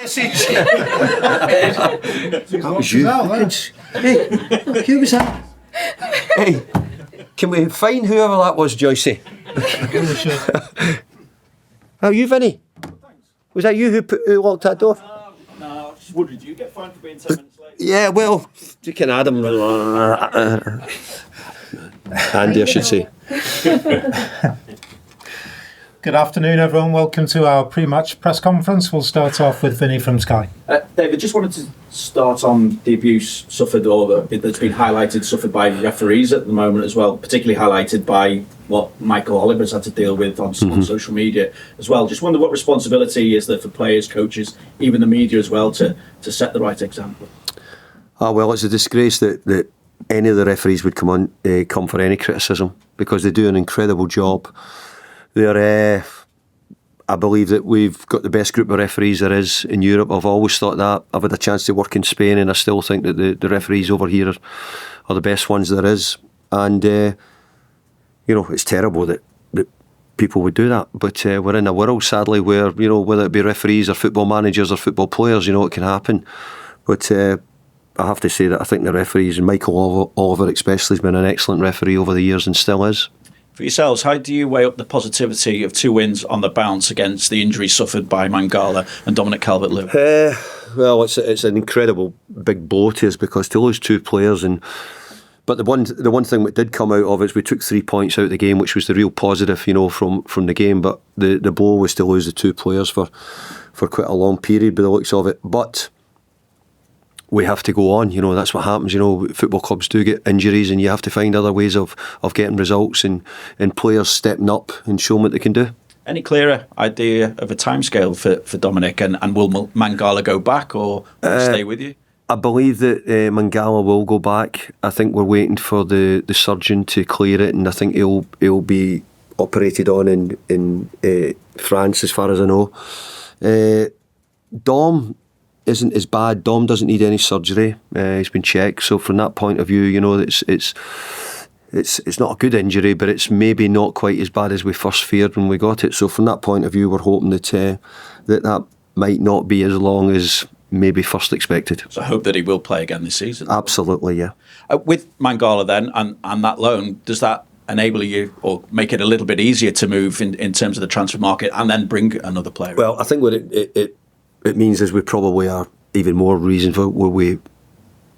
That was you. Hey, who was that? Hey, can we find whoever that was, Joycey? Oh, you, Vinny? Was that you who locked that door? No, I was just wondering, do you get fined for being 10 minutes late? Yeah, well, you can add him. Andy, I should say. Good afternoon, everyone. Welcome to our pre-match press conference. We'll start off with Vinny from Sky. David, just wanted to start on the abuse suffered that's been highlighted, suffered by referees at the moment as well, particularly highlighted by what Michael Oliver's had to deal with on social media as well. Just wonder what responsibility is there for players, coaches, even the media as well, to set the right example. Well, it's a disgrace that any of the referees would come for any criticism, because they do an incredible job. I believe that we've got the best group of referees there is in Europe. I've always thought that. I've had a chance to work in Spain, and I still think that the referees over here are the best ones there is. And it's terrible that people would do that. But we're in a world, sadly, where whether it be referees or football managers or football players, it can happen. But I have to say that I think the referees, and Michael Oliver especially, has been an excellent referee over the years and still is. For yourselves, how do you weigh up the positivity of 2 wins on the bounce against the injuries suffered by Mangala and Dominic Calvert Lewin? Well, it's an incredible big blow to us, because to lose 2 players, but the one thing that did come out of it is we took 3 points out of the game, which was the real positive, from the game. But the blow was to lose the 2 players for quite a long period by the looks of it. But we have to go on, that's what happens. Football clubs do get injuries, and you have to find other ways of getting results and players stepping up and showing what they can do. Any clearer idea of a timescale for Dominic, and will Mangala go back or stay with you? I believe that Mangala will go back. I think we're waiting for the surgeon to clear it, and I think he'll be operated on in France, as far as I know. Dom isn't as bad. Dom doesn't need any surgery. He's been checked. So from that point of view, it's not a good injury, but it's maybe not quite as bad as we first feared when we got it. So from that point of view, we're hoping that that might not be as long as maybe first expected. So I hope that he will play again this season. Absolutely, yeah. With Mangala then, and that loan, does that enable you or make it a little bit easier to move in terms of the transfer market and then bring another player? Well, I think what it means is we probably are even more reason for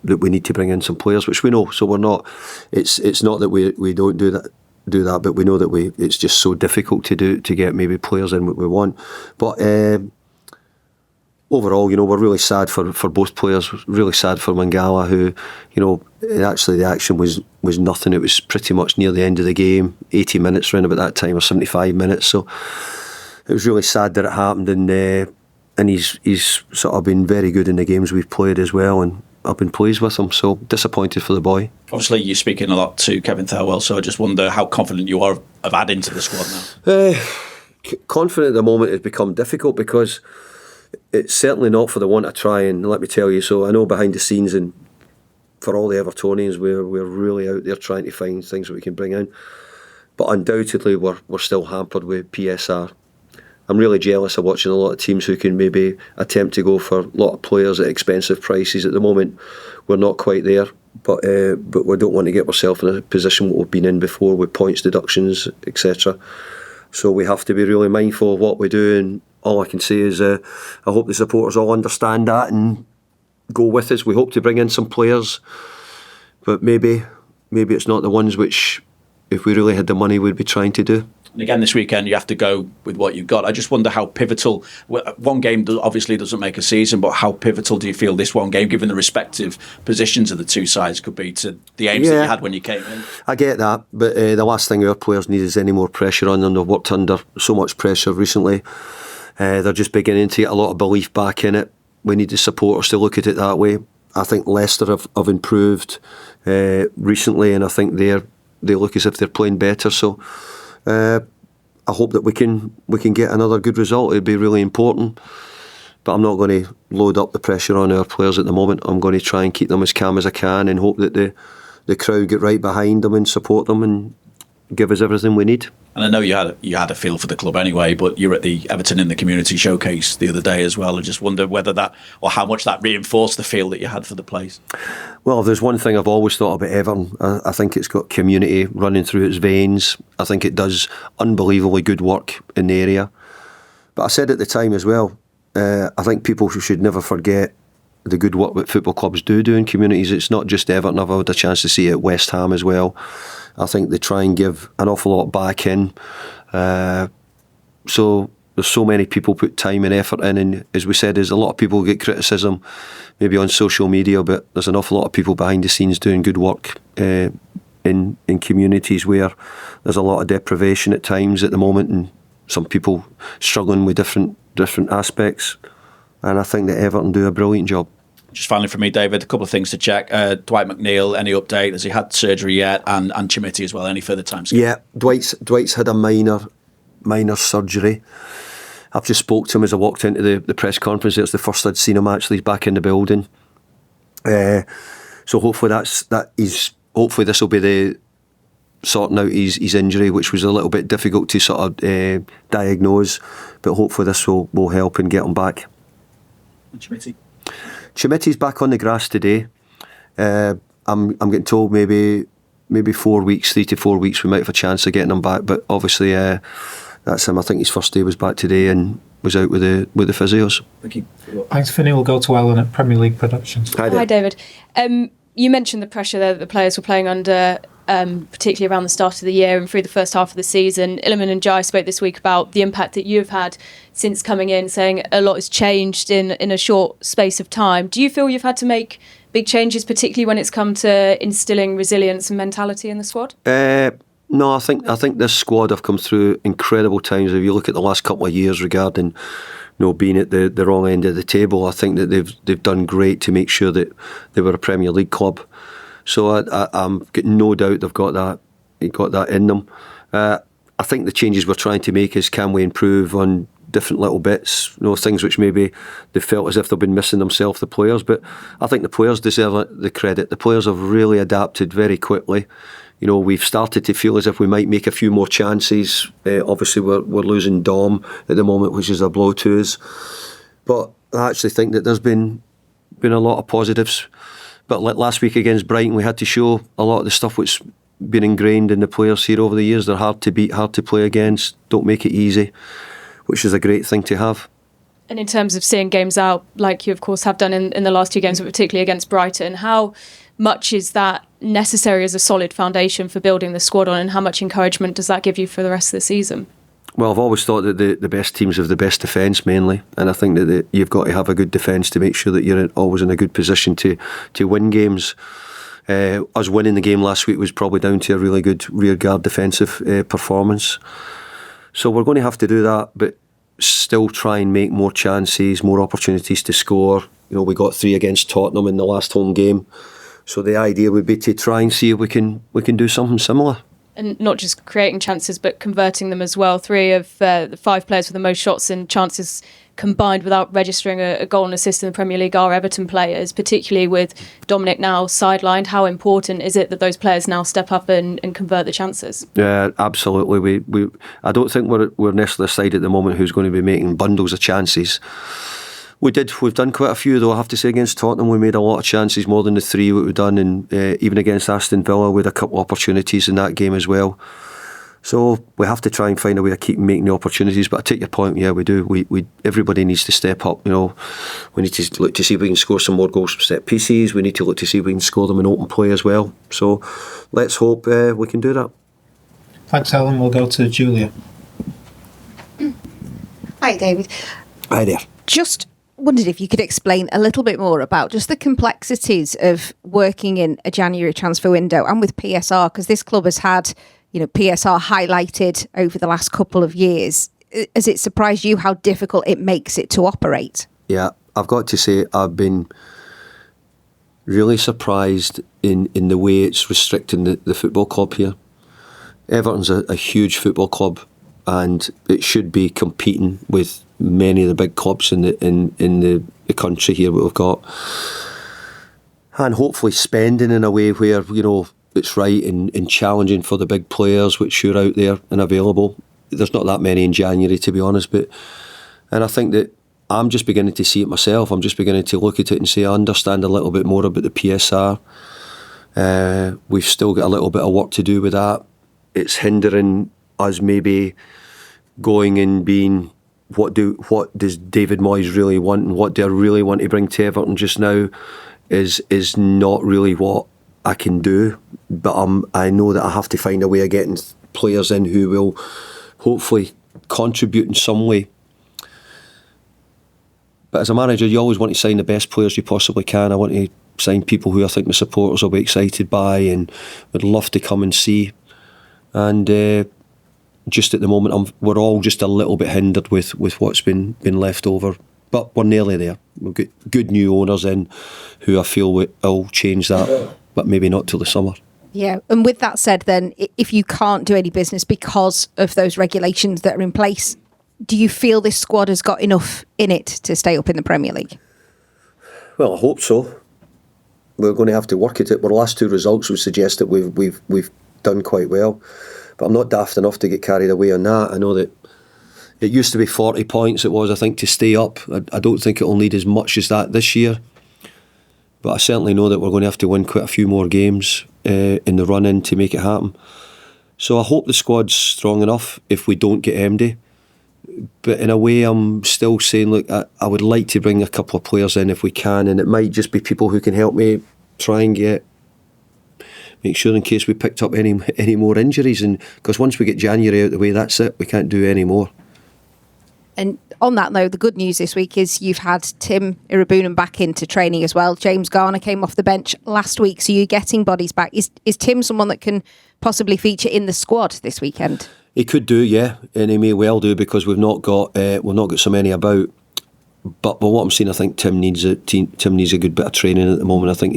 that we need to bring in some players, which we know. So we're not. It's not that we don't do that, but we know that it's just so difficult to get maybe players in what we want. But overall, we're really sad for both players. Really sad for Mangala, who actually the action was nothing. It was pretty much near the end of the game, 80 minutes round about that time, or 75 minutes. So it was really sad that it happened, and he's sort of been very good in the games we've played as well, and I've been pleased with him. So disappointed for the boy. Obviously, you're speaking a lot to Kevin Thelwell, so I just wonder how confident you are of adding to the squad now. Confident at the moment has become difficult, because it's certainly not for the want of trying. Let me tell you. So I know behind the scenes, and for all the Evertonians, we're really out there trying to find things that we can bring in. But undoubtedly, we're still hampered with PSR. I'm really jealous of watching a lot of teams who can maybe attempt to go for a lot of players at expensive prices. At the moment, we're not quite there, but we don't want to get ourselves in a position what we've been in before with points deductions, etc. So we have to be really mindful of what we do, and all I can say is I hope the supporters all understand that and go with us. We hope to bring in some players, but maybe it's not the ones which, if we really had the money, we'd be trying to do. And again, this weekend, you have to go with what you've got. I just wonder how pivotal, one game obviously doesn't make a season, but how pivotal do you feel this one game, given the respective positions of the two sides, could be to the aims that you had when you came in? I get that, but the last thing our players need is any more pressure on them. They've worked under so much pressure recently. They're just beginning to get a lot of belief back in it. We need the supporters to look at it that way. I think Leicester have improved recently, and I think they look as if they're playing better. So I hope that we can get another good result. It'd be really important, but I'm not going to load up the pressure on our players at the moment. I'm going to try and keep them as calm as I can, and hope that the crowd get right behind them and support them, and give us everything we need. And I know you had a feel for the club anyway, but you're at the Everton in the Community Showcase the other day as well. I just wonder whether that, or how much that reinforced the feel that you had for the place. Well, if there's one thing I've always thought about Everton, I think it's got community running through its veins. I think it does unbelievably good work in the area. But I said at the time as well, I think people should never forget the good work that football clubs do in communities. It's not just Everton. I've had a chance to see it at West Ham as well. I think they try and give an awful lot back in. So there's so many people put time and effort in, and as we said, there's a lot of people who get criticism maybe on social media, but there's an awful lot of people behind the scenes doing good work in communities where there's a lot of deprivation at times at the moment, and some people struggling with different aspects. And I think that Everton do a brilliant job. Just finally for me, David, a couple of things to check. Dwight McNeil, any update? Has he had surgery yet? And Chermiti as well, any further time scale? Yeah, Dwight's had a minor surgery. I've just spoke to him as I walked into the press conference. It's the first I'd seen him actually. He's back in the building. So hopefully hopefully this will be the sorting out his injury, which was a little bit difficult to sort of diagnose. But hopefully this will help and get him back. And Chermiti? Chermiti's back on the grass today. I'm getting told maybe 4 weeks, 3 to 4 weeks, we might have a chance of getting him back. But obviously, that's him. I think his first day was back today and was out with the physios. Thank you. Thanks, Vinny. We'll go to Ellen at Premier League Productions. Hi, David. You mentioned the pressure that the players were playing under, particularly around the start of the year and through the first half of the season. Lewin and Jai spoke this week about the impact that you've had since coming in, saying a lot has changed in a short space of time. Do you feel you've had to make big changes, particularly when it's come to instilling resilience and mentality in the squad? No, I think this squad have come through incredible times. If you look at the last couple of years regarding being at the wrong end of the table, I think that they've done great to make sure that they were a Premier League club. So I'm getting no doubt they've got that in them. I think the changes we're trying to make is, can we improve on different little bits, things which maybe they felt as if they've been missing themselves, the players. But I think the players deserve the credit. The players have really adapted very quickly. We've started to feel as if we might make a few more chances. Obviously, we're losing Dom at the moment, which is a blow to us. But I actually think that there's been a lot of positives. But like last week against Brighton, we had to show a lot of the stuff which been ingrained in the players here over the years. They're hard to beat, hard to play against, don't make it easy, which is a great thing to have. And in terms of seeing games out, like you of course have done in the last two games, but particularly against Brighton, how much is that necessary as a solid foundation for building the squad on, and how much encouragement does that give you for the rest of the season? Well, I've always thought that the best teams have the best defence mainly, and I think that you've got to have a good defence to make sure that you're always in a good position to win games. Us winning the game last week was probably down to a really good rearguard defensive performance. So we're going to have to do that, but still try and make more chances, more opportunities to score. We got 3 against Tottenham in the last home game. So the idea would be to try and see if we can do something similar. And not just creating chances, but converting them as well. 3 of the 5 players with the most shots and chances combined without registering a goal and assist in the Premier League are Everton players, particularly with Dominic now sidelined. How important is it that those players now step up and convert the chances? Yeah, absolutely. I don't think we're necessarily a side at the moment who's going to be making bundles of chances. We've done quite a few though, I have to say. Against Tottenham we made a lot of chances, more than the 3 we've done, and even against Aston Villa we had a couple of opportunities in that game as well. So we have to try and find a way of keep making the opportunities. But I take your point, yeah, we do. We everybody needs to step up. We need to look to see if we can score some more goals from set pieces. We need to look to see if we can score them in open play as well. So let's hope we can do that. Thanks, Helen. We'll go to Julia. Hi, David. Hi there. Just wondered if you could explain a little bit more about just the complexities of working in a January transfer window and with PSR, because this club has had, PSR highlighted over the last couple of years. Has it surprised you how difficult it makes it to operate? Yeah, I've got to say I've been really surprised in the way it's restricting the football club here. Everton's a huge football club, and it should be competing with many of the big clubs in the country here that we've got, and hopefully spending in a way where it's right in challenging for the big players which are out there and available. There's not that many in January, to be honest, and I think that I'm just beginning to see it myself. I'm just beginning to look at it and say I understand a little bit more about the PSR. We've still got a little bit of work to do with that. It's hindering us maybe going and being what does David Moyes really want, and what do I really want to bring to Everton just now is not really what I can do. But I know that I have to find a way of getting players in who will hopefully contribute in some way. But as a manager, you always want to sign the best players you possibly can. I want to sign people who I think the supporters will be excited by and would love to come and see. And just at the moment, we're all just a little bit hindered with what's been left over. But we're nearly there. We've got good new owners in who I feel will change that, but maybe not till the summer. Yeah, and with that said then, if you can't do any business because of those regulations that are in place, do you feel this squad has got enough in it to stay up in the Premier League? Well, I hope so. We're going to have to work at it. But the last two results would suggest that we've done quite well. But I'm not daft enough to get carried away on that. I know that it used to be 40 points, it was, I think, to stay up. I don't think it'll need as much as that this year. But I certainly know that we're going to have to win quite a few more games in the run-in to make it happen. So I hope the squad's strong enough if we don't get MD. But in a way, I'm still saying, look, I would like to bring a couple of players in if we can, and it might just be people who can help me try and make sure in case we picked up any more injuries. And because once we get January out of the way, that's it. We can't do any more. And on that note, the good news this week is you've had Tim Iroegbunam back into training as well. James Garner came off the bench last week, so you're getting bodies back. Is Tim someone that can possibly feature in the squad this weekend? He could do, yeah, and he may well do because we've not got so many about. But what I'm saying, I think Tim needs a good bit of training at the moment. I think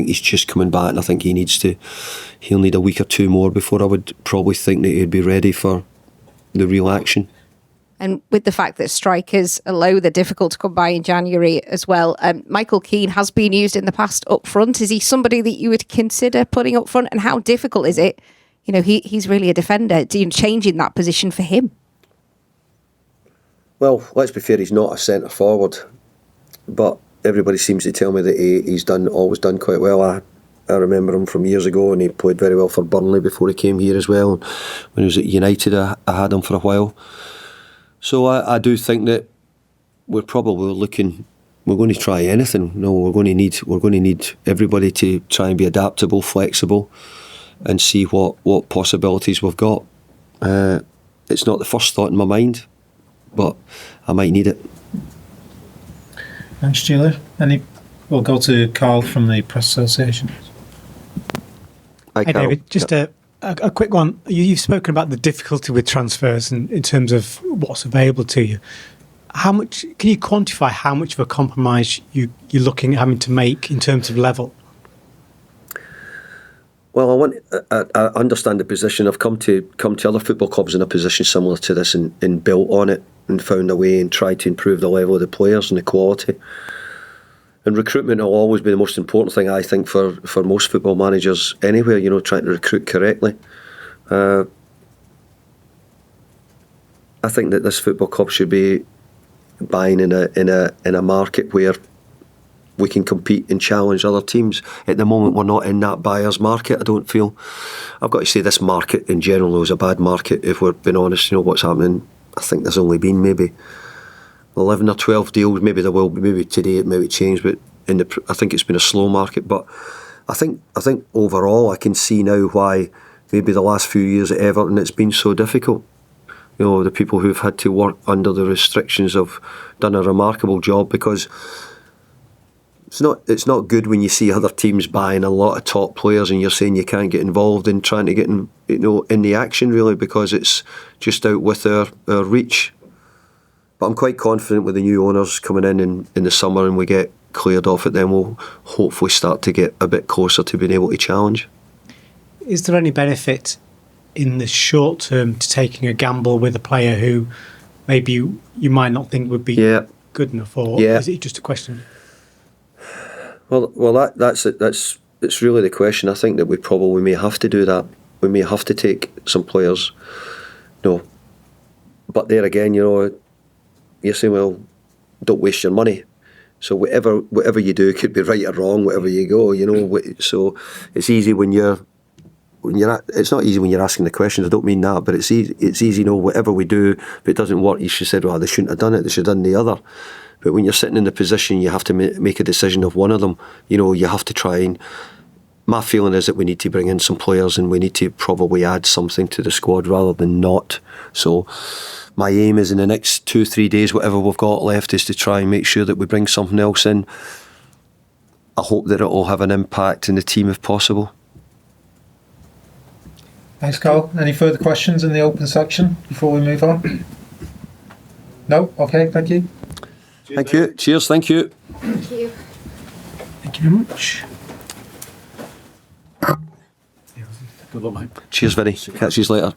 he's just coming back, and I think he'll need a week or two more before I would probably think that he'd be ready for the real action. And with the fact that strikers are low, they're difficult to come by in January as well. Michael Keane has been used in the past up front. Is he somebody that you would consider putting up front? And how difficult is it? You know, he's really a defender. Changing that position for him. Well, let's be fair, he's not a centre forward, but everybody seems to tell me that he's always done quite well. I remember him from years ago, and he played very well for Burnley before he came here as well. When he was at United, I had him for a while. So I do think that we're probably looking. We're going to try anything. No, we're going to need everybody to try and be adaptable, flexible, and see what possibilities we've got. It's not the first thought in my mind, but I might need it. Thanks, Julia. We'll go to Carl from the Press Association. Hi, David. Just a quick one. You've spoken about the difficulty with transfers and in terms of what's available to you. How much can you quantify how much of a compromise you're looking at having to make in terms of level? Well, I understand the position. I've come to other football clubs in a position similar to this and built on it and found a way and tried to improve the level of the players and the quality. And recruitment will always be the most important thing, I think, for most football managers anywhere, trying to recruit correctly. I think that this football club should be buying in a market where we can compete and challenge other teams. At the moment, we're not in that buyer's market, I don't feel. I've got to say this market in general is a bad market, if we're being honest. What's happening, I think there's only been maybe 11 or 12 deals. Maybe there will be, maybe today it maybe change, but I think it's been a slow market. But I think overall I can see now why maybe the last few years at Everton it's been so difficult. The people who've had to work under the restrictions have done a remarkable job, because it's not good when you see other teams buying a lot of top players and you're saying you can't get involved in trying to get in the action, really, because it's just out with our reach. But I'm quite confident with the new owners coming in the summer and we get cleared off it, then we'll hopefully start to get a bit closer to being able to challenge. Is there any benefit in the short term to taking a gamble with a player who maybe you might not think would be good enough, or is it just a question? Well, that's it. That's it's really the question. I think that we may have to do that. We may have to take some players. No, but there again, you're saying, well, don't waste your money. So whatever you do could be right or wrong. Whatever you go, So it's easy when you're. It's not easy when you're asking the questions. I don't mean that, but it's easy. Whatever we do, if it doesn't work, you should say, well, they shouldn't have done it. They should have done the other. But when you're sitting in the position, you have to make a decision of one of them. You have to try and. My feeling is that we need to bring in some players and we need to probably add something to the squad rather than not. So my aim is in the next 2-3 days, whatever we've got left, is to try and make sure that we bring something else in. I hope that it will have an impact in the team if possible. Thanks, Carl. Any further questions in the open section before we move on? No? Okay, thank you. Thank you. Cheers, thank you. Thank you. Thank you very much. Good luck, mate. Cheers, Vinny. Catch you later.